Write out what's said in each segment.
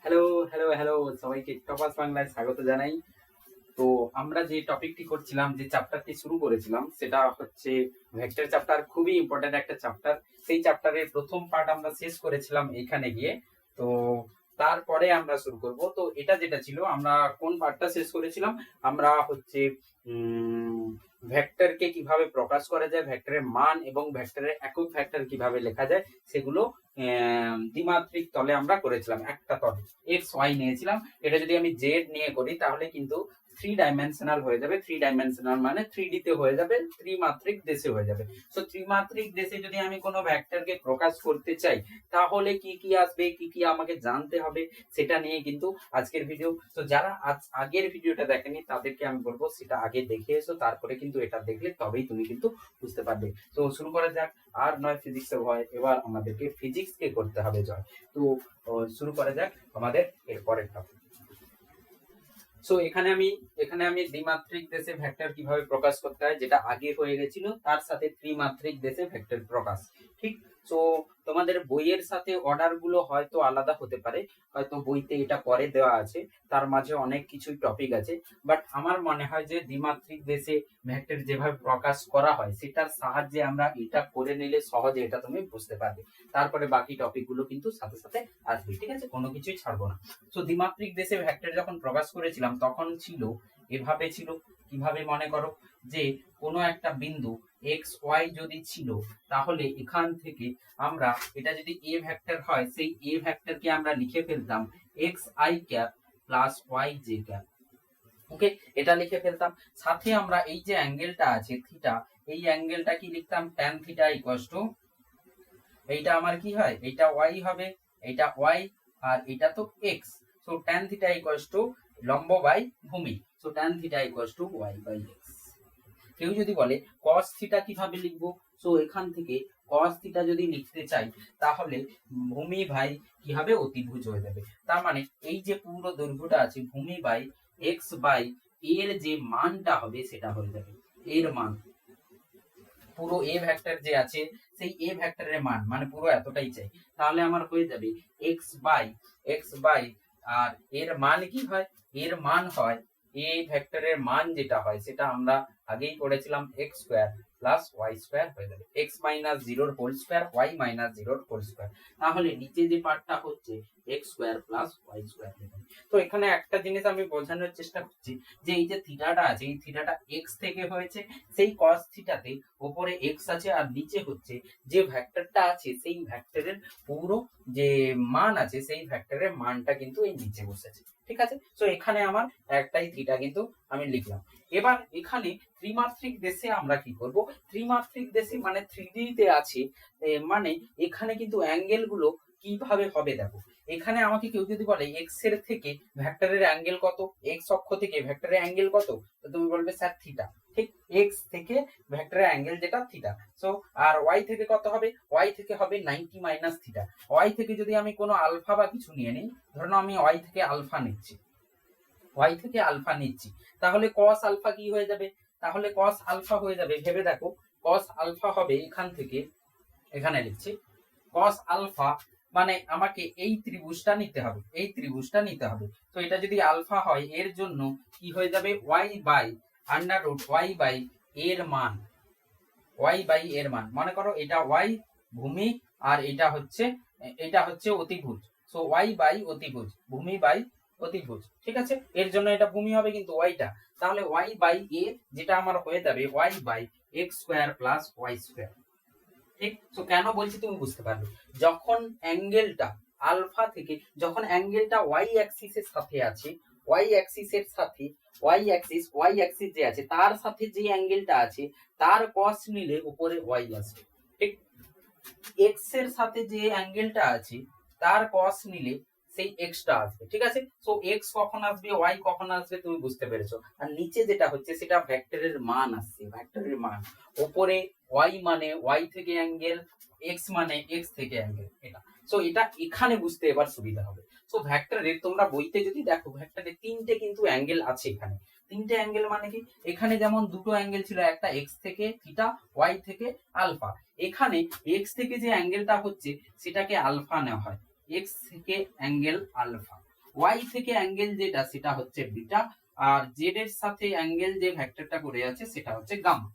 Hello, hello, hello সবাইকে toppers বাংলায় স্বাগত জানাই। তো আমরা যে টপিকটি করছিলাম, যে চ্যাপ্টারটি শুরু করেছিলাম সেটা হচ্ছে ভেক্টর চ্যাপ্টার। খুবই ইম্পর্টেন্ট একটা চ্যাপ্টার। সেই চ্যাপ্টারের প্রথম পার্ট আমরা শেষ করেছিলাম এইখানে গিয়ে। তো তারপরে আমরা শুরু করব। তো এটা যেটা ছিল, আমরা কোন পার্টটা শেষ করেছিলাম? আমরা হচ্ছে ভেক্টরকে কিভাবে প্রকাশ করা যায়, ভেক্টরের মান এবং ভেক্টরের একক ভেক্টর কিভাবে লেখা যায় সেগুলো দ্বিমাত্রিক তলে আমরা করেছিলাম। একটা তলে এক্স ওয়াই নিয়েছিলাম। এটা যদি আমি জেড নিয়ে করি তাহলে কিন্তু থ্রি ডাইমেনশনাল হয়ে যাবে। থ্রি ডাইমেনশনাল মানে 3D তে হয়ে যাবে, ত্রিমাত্রিক দেশে হয়ে যাবে। তো ত্রিমাত্রিক দেশে যদি আমি কোনো ভেক্টরকে প্রকাশ করতে চাই তাহলে কি কি আসবে, কি কি আমাকে জানতে হবে, সেটা নিয়ে কিন্তু আজকের ভিডিও। তো যারা আগের ভিডিওটা দেখেনি তাদেরকে আমি বলবো সেটা আগে দেখে এসো, তারপরে কিন্তু এটা দেখলে তবেই তুমি কিন্তু বুঝতে পারবে। তো শুরু করা যাক। আর নয় ফিজিক্সে ভয়, এবার আমাদেরকে ফিজিক্সকে করতে হবে জয়। তো শুরু করা যাক আমাদের এরপরের টপিক। সো এখানে আমি দ্বিমাত্রিক দেশে ভেক্টর কিভাবে প্রকাশ করতে হয় যেটা আগে হয়ে গেছিল, তার সাথে ত্রিমাত্রিক দেশে ভেক্টর প্রকাশ। ঠিক। সো তোমাদের বইয়ের সাথে অর্ডার গুলো হয়তো আলাদা হতে পারে, হয়তো বইতে এটা পরে দেওয়া আছে, তার মাঝে অনেক কিছুই টপিক আছে। বাট আমার মনে হয় যে দ্বিমাত্রিক দেশে ভেক্টর যেভাবে প্রকাশ করা হয় সেটার সাহায্যে আমরা এটা করে নিলে সহজে এটা তুমি বুঝতে পারবে। তারপরে বাকি টপিক গুলো কিন্তু সাথে সাথে আসবে। ঠিক আছে, কোনো কিছুই ছাড়বো না। তো দ্বিমাত্রিক দেশে ভেক্টর যখন প্রকাশ করেছিলাম তখন ছিল এভাবে ছিল। কিভাবে? মনে করো যে কোনো একটা বিন্দু এক্স ওয়াই যদি ছিল, তাহলে এখান থেকে আমরা এটা যদি এ ভেক্টর হয়, সেই এ ভেক্টরকে আমরা লিখে ফেলতাম X I cap plus Y J cap. Okay, এটা লিখে ফেলতাম। সাথে আমরা এই যে অ্যাঙ্গেলটা আছে থিটা, এই অ্যাঙ্গেলটা কি লিখতাম? ট্যান থিটা ইকুয়ালস টু, এইটা আমার কি হয়, এইটা ওয়াই হবে, এইটা ওয়াই, আর এটা তো x. So tan theta equals to লম্ব বাই ভূমি। So tan theta equals to y by x. কেউ যদি বলে cos থিটা কিভাবে লিখবো, সো এখান থেকে cos থিটা যদি লিখতে চাই তাহলে ভূমি বাই কি হবে, অতিভুজ হয়ে যাবে। তার মানে এই যে পুরো দৈর্ঘ্যটা আছে ভূমি বাই এক্স বাই এর যে মানটা হবে সেটা হয়ে যাবে এর মান। পুরো এ ভেক্টর যে আছে সেই এ ভেক্টরের মান মানে পুরো এতটাই চাই, তাহলে আমার হয়ে যাবে এক্স বাই আর এর মান কি হয়, এর মান হয় এ ভেক্টরের মান যেটা হয় সেটা আমরা আগেই পড়েছিলাম x square plus y square হয়ে যাবে, এক্স মাইনাস জিরোর হোল স্কোয়ার ওয়াই মাইনাস জিরোর হোল স্কোয়ার। তাহলে নিচে যে পার্টটা হচ্ছে x square plus y square. তো এখানে একটা জিনিস আমি বোঝানোর চেষ্টা করছি যে এই যে থিটাটা আছে, এই থিটাটা এক্স থেকে হয়েছে, সেই cos থিটাতে উপরে এক্স আছে আর নিচে হচ্ছে যে ভেক্টরটা আছে সেই ভেক্টরের পুরো যে মান আছে সেই ভেক্টরের মানটা কিন্তু এই নিচে বসেছে। ঠিক আছে, তো এখানে আমার একটাই থিটা কিন্তু আমি লিখলাম। এবার এখানে ত্রিমাত্রিক দেশে আমরা কি করব? ত্রিমাত্রিক দেশে মানে 3D তে আছে, মানে এখানে কিন্তু অ্যাঙ্গেল গুলো কিভাবে হবে দেখো। এখানে আমাকে কেউ যদি বলে এক্স এর থেকে ভেক্টরের অ্যাঙ্গেল কত, এক্স অক্ষ থেকে ভেক্টরের অ্যাঙ্গেল কত, তো তুমি বলবে স্যার থিটা। ঠিক, এক্স থেকে ভেক্টরের অ্যাঙ্গেল যেটা থিটা। সো আর ওয়াই থেকে কত হবে? ওয়াই থেকে হবে 90 মাইনাস থিটা। ওয়াই থেকে যদি আমি কোনো আলফা বা কিছু নিয়ে নিই, ধরুন আমি ওয়াই থেকে আলফা নিচ্ছি, তাহলে cos আলফা কি হয়ে যাবে? তাহলে cos আলফা হয়ে যাবে, ভেবে দেখো, cos আলফা হবে এখান থেকে, এখানে লিখছি cos আলফা মানে আমাকে এই ত্রিভুজটা নিতে হবে, তো এটা যদি আলফা হয় এর জন্য কি হয়ে যাবে, y by under root y by এর মান, মনে করো এটা y ভূমি আর এটা হচ্ছে অতিভুজ। সো y বাই অতিভুজ, ভূমি বাই অতিভুজ। ঠিক আছে, এর জন্য এটা ভূমি হবে কিন্তু ওয়াইটা, তাহলে y বাই এ যেটা আমার হয়ে যাবে y by x square plus y square. ঠিক, তো কেন বলছি তুমি বুঝতে পারবে। যখন অ্যাঙ্গেলটা আলফা থেকে, যখন অ্যাঙ্গেলটা ওয়াই অ্যাক্সিসের সাথে আছে, ওয়াই অ্যাক্সিসের সাথে ওয়াই অ্যাক্সিস যে আছে তার সাথে যে অ্যাঙ্গেলটা আছে তার cos নিলে উপরে ওয়াই আসবে। ঠিক, এক্স এর সাথে যে অ্যাঙ্গেলটা আছে তার cos নিলে সেই এক্সটা আসবে। ঠিক আছে, সো এক্স কখন আসবে, ওয়াই কখন আসবে, তুমি বুঝতে পেরেছো। আর নিচে যেটা হচ্ছে সেটা ভেক্টরের মান আসছে, ভেক্টরের মান। উপরে ওয়াই মানে ওয়াই থেকে অ্যাঙ্গেল, এক্স মানে এক্স থেকে অ্যাঙ্গেল, এটা। সো এটা এখানে বুঝতে এবার সুবিধা হবে। সো ভেক্টরের তোমরা বইতে যদি দেখো ভেক্টরে তিনটে কিন্তু অ্যাঙ্গেল আছে এখানে। তিনটে অ্যাঙ্গেল মানে কি, এখানে যেমন দুটো অ্যাঙ্গেল ছিল, একটা এক্স থেকে থিটা, ওয়াই থেকে আলফা। এখানে এক্স থেকে যে অ্যাঙ্গেলটা হচ্ছে সেটাকে আলফা নেওয়া হয়, এক্স থেকে অ্যাঙ্গেল আলফা। ওয়াই থেকে অ্যাঙ্গেল যেটা সেটা হচ্ছে বিটা, আর জেড এর সাথে অ্যাঙ্গেল যে ভেক্টরটা করে আছে সেটা হচ্ছে গামা।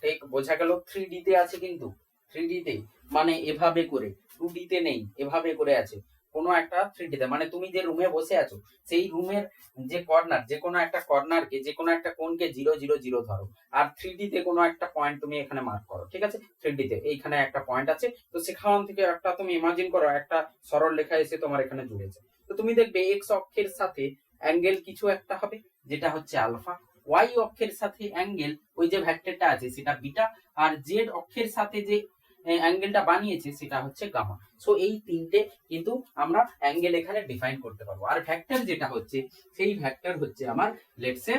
ঠিক বোঝা গেল? 3D তে আছে, কিন্তু 3D তে মানে এভাবে করে, 2D তে নেই, এভাবে করে আছে কোনো একটা 3D তে। মানে তুমি যে রুমে বসে আছো সেই রুমের যে কর্নার, যে কোনো একটা কর্নারকে, যে কোনো একটা কোণকে 0 0 0 ধরো, আর 3D তে কোনো একটা পয়েন্ট তুমি এখানে মার্ক করো। ঠিক আছে? 3D তে এইখানে একটা পয়েন্ট আছে, তো সেখান থেকে একটা তুমি ইমাজিন করো একটা সরল রেখা এসে তোমার এখানে জুড়েছে। তো তুমি দেখবে এক্স অক্ষের সাথে অ্যাঙ্গেল কিছু একটা হবে যেটা হচ্ছে আলফা, ওয়াই অক্ষের সাথে অ্যাঙ্গেল ওই যে ভেক্টরটা আছে সেটা বিটা, আর জেড অক্ষের সাথে যে অ্যাঙ্গেলটা বানিয়েছে সেটা হচ্ছে গামা। সো এই তিনটে কিন্তু আমরা অ্যাঙ্গেল এখানে ডিফাইন করতে পারবো। আর ভেক্টর যেটা হচ্ছে সেই ভেক্টর হচ্ছে আমার let's say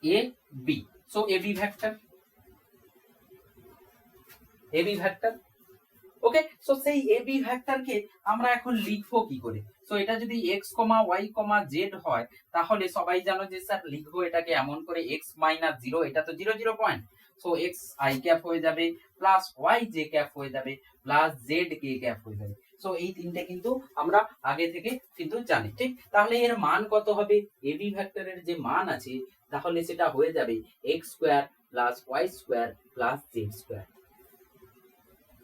A B. So A B vector, A B vector. Okay, so সেই এ বি ভেক্টরকে আমরা এখন লিখবো কি করে? সো এটা যদি x, y, z হয় তাহলে সবাই জানো যে স্যার লিখবো এটাকে এমন করে x মাইনাস 0, এটা তো 0 0 point, so x i cap হয়ে যাবে প্লাস y j ক্যাপ হয়ে যাবে প্লাস z k ক্যাপ হয়ে যাবে। সো এই তিনটে কিন্তু আমরা আগে থেকে কিন্তু জানি। ঠিক, তাহলে এর মান কত হবে? এ বি ভেক্টরের যে মান আছে তাহলে সেটা হয়ে যাবে x square plus y square plus z square.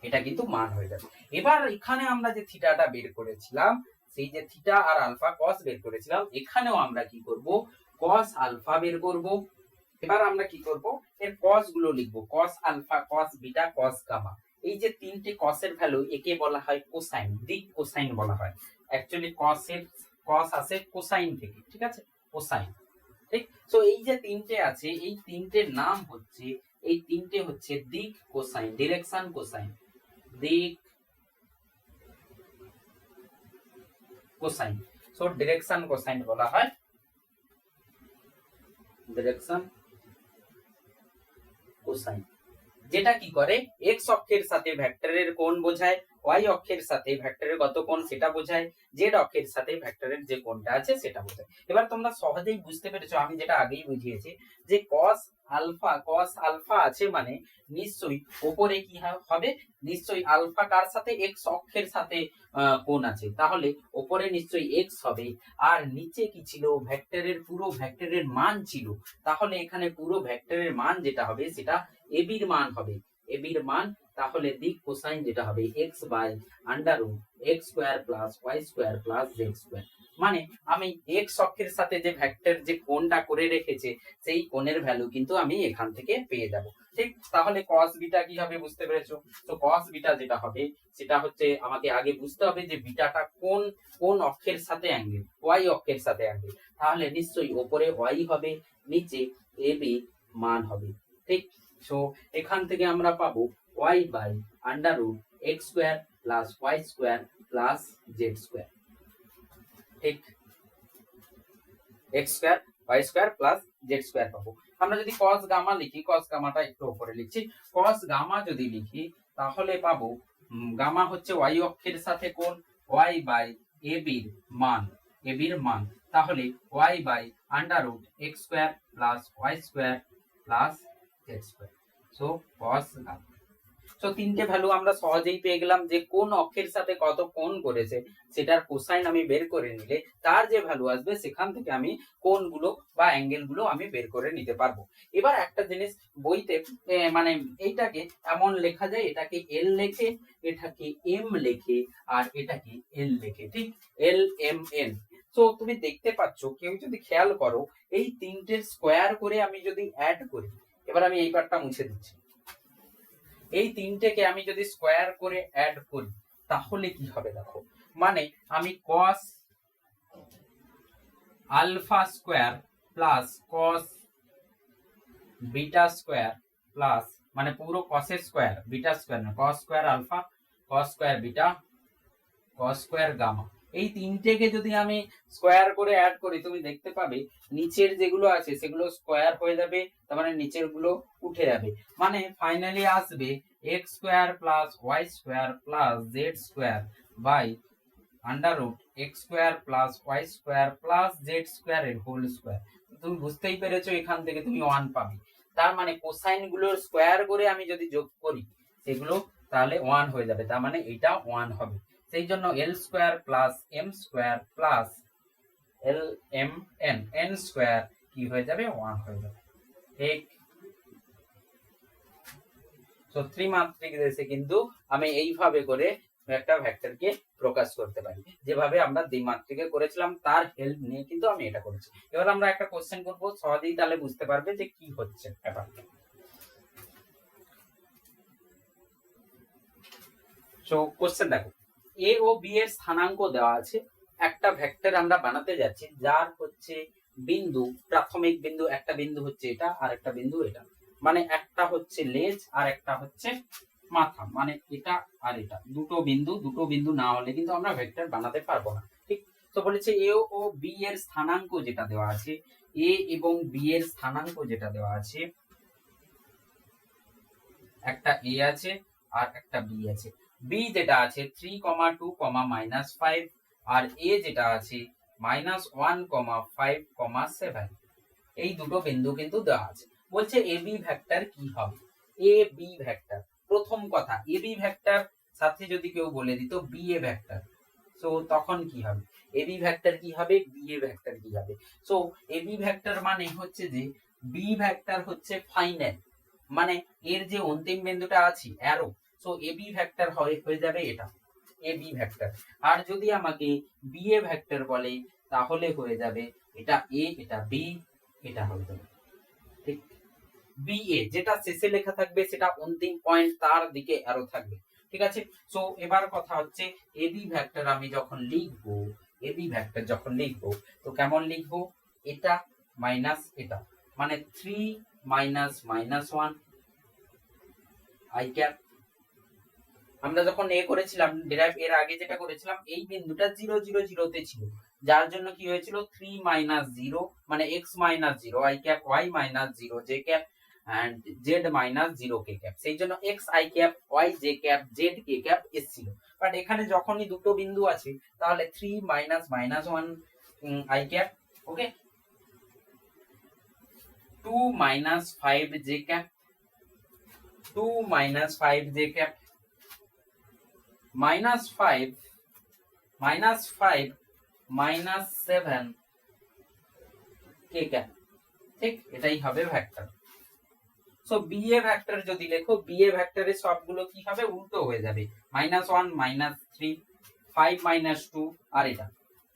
এটা কিন্তু মান হয়ে যাবে। এবার এখানে আমরা যে থিটাটা বের করেছিলাম, সেই যে থিটা আর আলফা কস বের করেছিলাম, এখানেও আমরা কি করব? কস আলফা বের করব। এবার আমরা কি করব? এর কস গুলো লিখবো, cos alpha, cos beta, cos gamma. এই যে তিনটে কসের ভ্যালু, একে বলা হয় কোসাইন, দিক কোসাইন বলা হয়। অ্যাকচুয়ালি কসের কস আসে কোসাইন থেকে, ঠিক আছে? কোসাইন। ঠিক, সো এই যে তিনটে আছে এই তিনটের নাম হচ্ছে, এই তিনটে হচ্ছে দিক কোসাইন, ডিরেকশন কোসাইন, দিক কোসাইন। সো ডিরেকশন কোসাইন বলা হয়, ডিরেকশন কোসাইন। যেটা কি করে? এক্স অক্ষের সাথে ভেক্টরের কোণ বোঝায়, ওয়াই অক্ষের সাথে ভেক্টরের কত কোণ সেটা বোঝায়, জেড অক্ষের সাথে ভেক্টরের যে কোণটা আছে সেটা বোঝায়। এবার তোমরা সহজেই বুঝতে পেরেছো, আমি যেটা আগেই বুঝিয়েছি যে কস আলফা আছে মানে নিশ্চয়ই উপরে কি হবে? নিশ্চয়ই আলফা কার সাথে? এক্স অক্ষের সাথে কোণ আছে, তাহলে উপরে নিশ্চয়ই এক্স হবে। আর নিচে কি ছিল? ভেক্টরের পুরো ভেক্টরের মান ছিল, তাহলে এখানে পুরো ভেক্টরের মান যেটা হবে সেটা এবির মান হবে। এবির মান, তাহলে দিক কোসাইন যেটা হবে x by under root x square plus y square plus z square. মানে আমি x অক্ষের সাথে যে ভেক্টর যে কোণটা করে রেখেছে সেই কোণের ভ্যালু কিন্তু আমি এখান থেকে পেয়ে যাব। ঠিক, তাহলে cos বিটা কি হবে বুঝতে পেরেছো? তো cos বিটা যেটা হবে সেটা হচ্ছে, আমাকে আগে বুঝতে হবে যে বিটাটা কোন কোন অক্ষের সাথে অ্যাঙ্গেল, y অক্ষের সাথে অ্যাঙ্গেল, তাহলে নিশ্চয়ই উপরে y হবে, নিচে ab মান হবে। ঠিক, সো এখান থেকে আমরা পাবো y by under root x square plus y square plus z square. ঠিক, x square y square plus z square পাবো। আমরা যদি cos গামা লিখি, cos গামাটা একটু উপরে লিখছি, cos গামা যদি লিখি তাহলে পাবো গামা হচ্ছে y অক্ষের সাথে কোণ, y বাই ab এর মান, ab এর মান, তাহলে y by under root x square plus y square plus z square. So cos gamma. So তিনটে ভ্যালু আমরা সহজেই পেয়ে গেলাম যে কোন অক্ষের সাথে কত কোণ করেছে সেটার কোসাইন আমি বের করে নিলে তার যে ভ্যালু আসবে সেখান থেকে আমি কোণগুলো বা অ্যাঙ্গেল গুলো আমি বের করে নিতে পারবো। এবার একটা জিনিস বইতে মানে এইটাকে এমন লেখা যায়, এটাকে এল লেখে, এটাকে এম লেখে, আর এটাকে এল লেখে। ঠিক, এল এম এন। তো তুমি দেখতে পাচ্ছ, কেউ যদি খেয়াল করো, এই তিনটের স্কোয়ার করে আমি যদি অ্যাড করি, এবার আমি এই পার্টটা মুছে দিচ্ছি, এই তিনটেকে আমি যদি স্কোয়ার করে অ্যাড করি তাহলে কি হবে দেখো, মানে আমি cos alpha square plus cos beta square plus, মানে পুরো cos এর স্কোয়ার, বিটা স্কোয়ার না, cos square alpha, cos square beta, cos square gamma, এই তিনটেকে যদি আমি স্কোয়ার করে অ্যাড করি তুমি দেখতে পাবে নিচের যেগুলো আছে সেগুলো স্কোয়ার হয়ে যাবে, তার মানে নিচের গুলো উঠে যাবে, মানে ফাইনালি আসবে x square plus y square plus z square by under root x square plus y square plus z square এর হোল স্কোয়ার। তুমি বুঝতেই পেরেছো এখান থেকে তুমি 1 পাবে, তার মানে কোসাইন গুলোর স্কোয়ার করে আমি যদি যোগ করি সেগুলো তাহলে 1 হয়ে যাবে, তার মানে এটা 1 হবে। সেই জন্য L square plus M square plus L M N, N square কি হয়ে যাবে 1 হয়ে যাবে। ঠিক, তো ত্রিমাত্রিক দেশে কিন্তু আমি এইভাবে করে একটা ভেক্টরকে প্রকাশ করতে পারি, যেভাবে আমরা দ্বিমাত্রিকে করেছিলাম তার হেল্প নিয়ে কিন্তু আমি এটা করেছি। এবার আমরা একটা কোশ্চেন করব, সহজেই তাহলে বুঝতে পারবে যে কি হচ্ছে ব্যাপারটা। তো কোশ্চেন দেখো, এ ও বি এর স্থানাঙ্ক দেওয়া আছে, একটা ভেক্টর আমরা বানাতে যাচ্ছি যার হচ্ছে বিন্দু, প্রাথমিক বিন্দু, একটা বিন্দু হচ্ছে এটা আর একটা বিন্দু এটা, মানে একটা হচ্ছে লেজ আর একটা হচ্ছে মাথা, মানে এটা আর এটা দুটো বিন্দু না হলে কিন্তু আমরা ভেক্টর বানাতে পারবো না। ঠিক, তো বলেছে এ ও বি এর স্থানাঙ্ক যেটা দেওয়া আছে, এ এবং বি এর স্থানাঙ্ক যেটা দেওয়া আছে, একটা এ আছে আর একটা বি আছে। বি যেটা আছে 3,2, -5, আর এ যেটা আছে -1, 5, 7। এই দুটো বিন্দু কিন্তু দেওয়া আছে। বলছে এ বি ভেক্টর কি হবে। এ বি ভেক্টর, প্রথম কথা এ বি ভেক্টর সাথে যদি কেউ বলে দিত বি এ ভেক্টর, সো তখন কি হবে, এ বি ভেক্টর কি হবে, বি এ ভেক্টর কি হবে। সো এ বি ভেক্টর মানে হচ্ছে যে বি ভেক্টর হচ্ছে ফাইনাল, মানে এর যে অন্তিম বিন্দুটা আছে arrow, so A B vector হয়ে যাবে এটা এ বি ভেক্টর। আর যদি আমাকে বি এ ভেক্টর বলে তাহলে হয়ে যাবে এটা এ, এটা বি, এটা হয়ে যাবে। ঠিক, বি এ যেটা শেষে লেখা থাকবে সেটা অন্তিম পয়েন্ট, তার দিকে অ্যারো থাকবে। ঠিক আছে, সো এবার কথা হচ্ছে এ বি ভেক্টর আমি যখন লিখবো, এ বি ভেক্টর যখন লিখবো তো কেমন লিখবো, এটা মাইনাস এটা, মানে 3 -1 আই ক্যাপ। আমরা যখন এ করেছিলাম ডিরাইভ, এর আগে যেটা করেছিলাম এই বিন্দুটা 0 0 0 তে ছিল, যার জন্য কি হয়েছিল 3 -0 মানে x -0 i cap, y -0 j cap, and z -0 k cap. সেই জন্য x i cap, y j cap, z k cap এসেছিল। বাট এখানে যখনই দুটো বিন্দু আছে তাহলে 3 -1 i cap, okay, 2 -5 j cap, 2 -5 j cap, -5 -7 k cap. ঠিক, এটাই হবে vector. So B A vector যদি লেখো, বি এ ভেক্টরের সবগুলো কি হবে, উল্টো হয়ে যাবে, -1 -3 5 -2 আর এটা,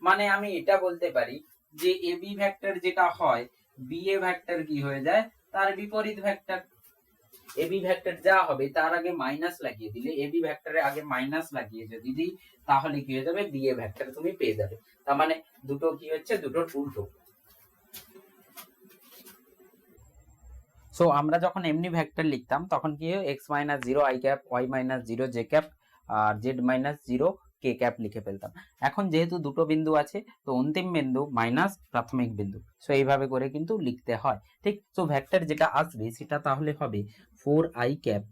মানে আমি এটা বলতে পারি যে এ বি ভেক্টর যেটা হয় বি এ ভেক্টর কি হয়ে যায় তার বিপরীত ভেক্টর। এ বি ভেক্টর যা হবে তার আগে মাইনাস লাগিয়ে দিলে, এ বি ভেক্টরের আগে মাইনাস লাগিয়ে যদি দিই তাহলে কি হয়ে যাবে, বি এ ভেক্টর তুমি পেয়ে যাবে। তার মানে দুটো কি হচ্ছে, দুটোর উল্টো। সো আমরা যখন এমনি ভেক্টর লিখতাম তখন কি হয়, x -0 i cap, y -0 j cap, আর z -0 k ক্যাপ লিখে ফেলতাম। এখন যেহেতু দুটো বিন্দু আছে তো অন্তিম বিন্দু মাইনাস প্রাথমিক বিন্দু, সো এইভাবে করে কিন্তু লিখতে হয়। ঠিক, সো ভেক্টর যেটা আসবে সেটা তাহলে হবে 4i ক্যাপ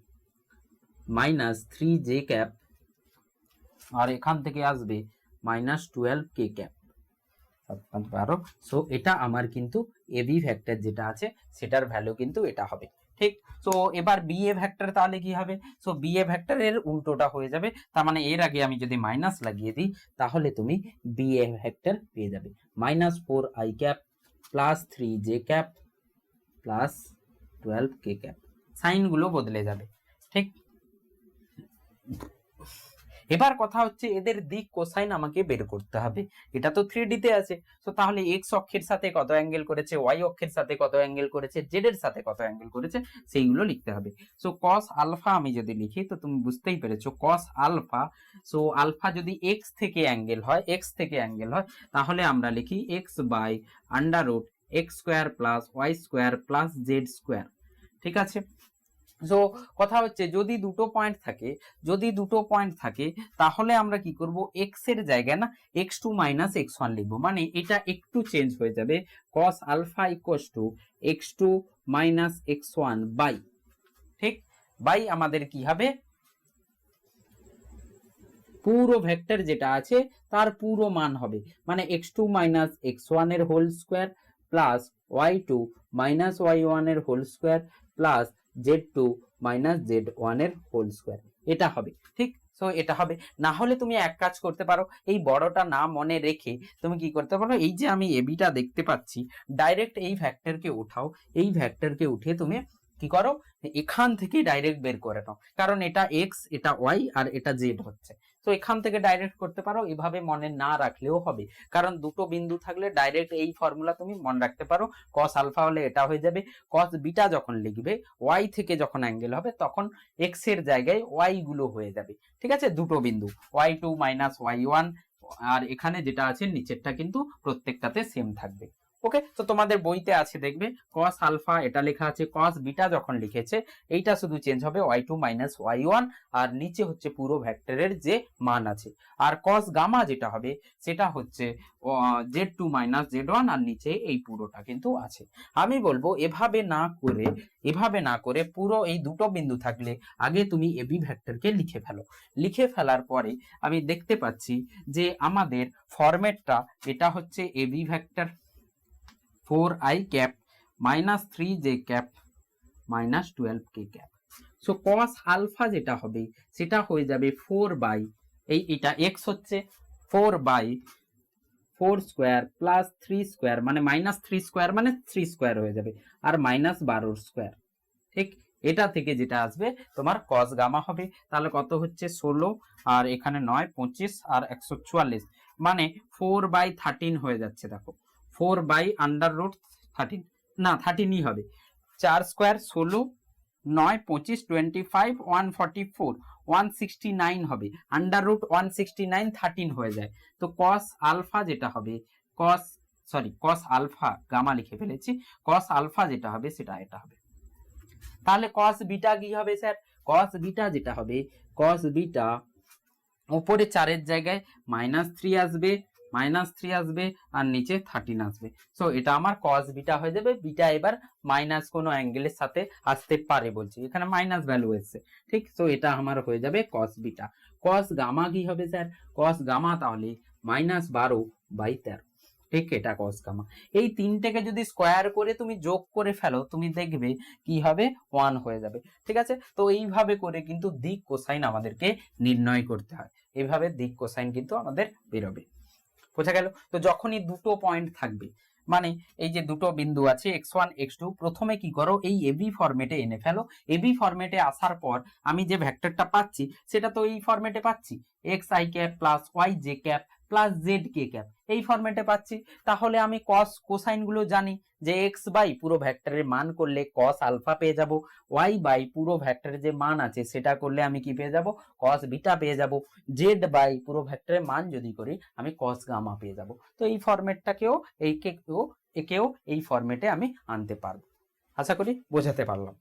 -3j ক্যাপ, আর এখান থেকে আসবে -12 k ক্যাপ। সো এটা আমার কিন্তু এ বি ভেক্টর যেটা আছে সেটার ভ্যালু কিন্তু এটা হবে। ঠিক, সো এবার বি এ ভেক্টর তাহলে কি হবে, সো বি এ ভেক্টরের উল্টোটা হয়ে যাবে, তার মানে এর আগে আমি যদি মাইনাস লাগিয়ে দিই তাহলে তুমি বি এ ভেক্টর পেয়ে যাবে, -4i cap +3j cap +12 k cap. Sign গুলো বদলে যাবে। ঠিক, এবার কথা হচ্ছে এদের দিক কোসাইন আমাকে বের করতে হবে। এটা তো 3D তে আছে, তো তাহলে x অক্ষের সাথে কত অ্যাঙ্গেল করেছে, y অক্ষের সাথে কত অ্যাঙ্গেল করেছে, z এর সাথে কত অ্যাঙ্গেল করেছে সেইগুলো লিখতে হবে। সো cos আলফা আমি যদি লিখি তো তুমি বুঝতেই পেরেছো cos আলফা, সো আলফা যদি x থেকে অ্যাঙ্গেল হয়, x থেকে অ্যাঙ্গেল হয় তাহলে আমরা লিখি x/√x²+y²+z²। ঠিক আছে, সো কথা হচ্ছে যদি দুটো পয়েন্ট থাকে তাহলে আমরা কি করব, x এর জায়গায় না x2 - x1 লিখবো, মানে এটা একটু চেঞ্জ হয়ে যাবে, cos alpha x2 - x1 by, ঠিক, বাই আমাদের কি হবে, পুরো ভেক্টর যেটা আছে তার পুরো মান হবে, মানে x2 - x1 এর whole square plus y2 - y1 এর whole square plus z2 - z1 এর হোল স্কয়ার, এটা হবে। ঠিক, সো এটা হবে। না হলে তুমি এক কাজ করতে পারো, এই বড়টা না মনে রেখে তুমি কি করতে পারো, এই যে আমি এবিটা দেখতে পাচ্ছি ডাইরেক্ট এই ভেক্টরকে উঠাও, এই ভেক্টরকে উঠিয়ে তুমি কি করো, এখান থেকে ডাইরেক্ট বের করে নাও, কারণ এটা এক্স, এটা ওয়াই, আর এটা জেড হচ্ছে। তো এখান থেকে ডাইরেক্ট করতে পারো, এভাবে মনে না রাখলেও হবে, কারণ দুটো বিন্দু থাকলে ডাইরেক্ট এই ফর্মুলা তুমি মনে রাখতে পারো। কস আলফা হলে এটা হয়ে যাবে, কস বিটা যখন লিখবে ওয়াই থেকে যখন অ্যাঙ্গেল হবে তখন এক্স এর জায়গায় ওয়াই গুলো হয়ে যাবে। ঠিক আছে, দুটো বিন্দু Y two minus Y one, আর এখানে যেটা আছে নিচেরটা কিন্তু প্রত্যেকটাতে সেম থাকবে। ওকে, তো তোমাদের বইতে আছে দেখবে কস আলফা এটা লেখা আছে, কস বিটা যখন লিখেছে এইটা শুধু চেঞ্জ হবে Y two minus Y one, আর নিচে হচ্ছে পুরো ভেক্টরের যে মান আছে। আর কস গামা যেটা হবে সেটা হচ্ছে Z two minus Z one, আর নিচে এই পুরোটা কিন্তু আছে। আমি বলবো এভাবে না করে পুরো এই দুটো বিন্দু থাকলে আগে তুমি এবি ভেক্টরকে লিখে ফেলো। লিখে ফেলার পরে আমি দেখতে পাচ্ছি যে আমাদের ফরম্যাটটা এটা হচ্ছে A B vector 4i cap minus 3j cap minus 12k cap. So cos alpha যেটা হবে সেটা হয়ে যাবে 4 বাই এটা x হচ্ছে 4 বাই 4 স্কোয়ার প্লাস 3 স্কোয়ার মানে মাইনাস 3 স্কোয়ার মানে 3 স্কোয়ার হয়ে যাবে, আর মাইনাস 12 স্কোয়ার। ঠিক, এটা থেকে যেটা আসবে তোমার কস গামা হবে। তাহলে কত হচ্ছে 16, আর এখানে 9 25 আর 144, মানে 4 বাই 13 হয়ে যাচ্ছে। দেখো 4 বাই আন্ডার রুট 13, না 13ই হবে, 4 স্কোয়ার 16, 9 25 25 144 169 হবে, আন্ডার রুট 169 13 হয়ে যায়। তো কস আলফা যেটা হবে, কস আলফা গামা লিখে ফেলেছি, কস আলফা যেটা হবে সেটা এটা হবে। তাহলে কস বিটা কি হবে স্যার, কস বিটা যেটা হবে, কস বিটা উপরে 4 এর জায়গায় -3 আসবে আর নিচে 13 আসবে। সো এটা আমার কস বিটা হয়ে যাবে। বিটা এবার মাইনাস কোনো অ্যাঙ্গেলের সাথে আসতে পারে বলছি, এখানে মাইনাস ভ্যালু এসছে। ঠিক, সো এটা আমার হয়ে যাবে কস বিটা। কস গামা কি হবে স্যার, কস গামা তাহলে -12/13। ঠিক, এটা কস গামা। এই তিনটেকে যদি স্কোয়ার করে তুমি যোগ করে ফেলো তুমি দেখবে কি হবে, 1 হয়ে যাবে। ঠিক আছে, তো এইভাবে করে কিন্তু দিক কোসাইন আমাদেরকে নির্ণয় করতে হয়, এইভাবে দিক কোসাইন কিন্তু আমাদের বেরোবে। বোঝা গেল? তো যখনই দুটো পয়েন্ট থাকবে, মানে এই যে দুটো বিন্দু আছে x1 x2, প্রথমে কি করো এই এবি ফরম্যাটে এনে ফেলো। এবি ফরম্যাটে আসার পর আমি যে ভেক্টরটা পাচ্ছি সেটা তো এই ফরম্যাটে পাচ্ছি, xi cap plus yj cap plus zk cap, এই ফরম্যাটে পাচ্ছি। তাহলে আমি কস কোসাইন গুলো জানি যে x বাই পুরো ভেক্টরের মান করলে কস আলফা পেয়ে যাব, y বাই পুরো ভেক্টরের যে মান আছে সেটা করলে আমি কি পেয়ে যাব, কস বিটা পেয়ে যাব, z বাই পুরো ভেক্টরের মান যদি করি আমি কস গামা পেয়ে যাব। তো এই ফরম্যাটটাকেও একেও এই ফরম্যাটে আমি আনতে পারবো। আশা করি বোঝাতে পারলাম।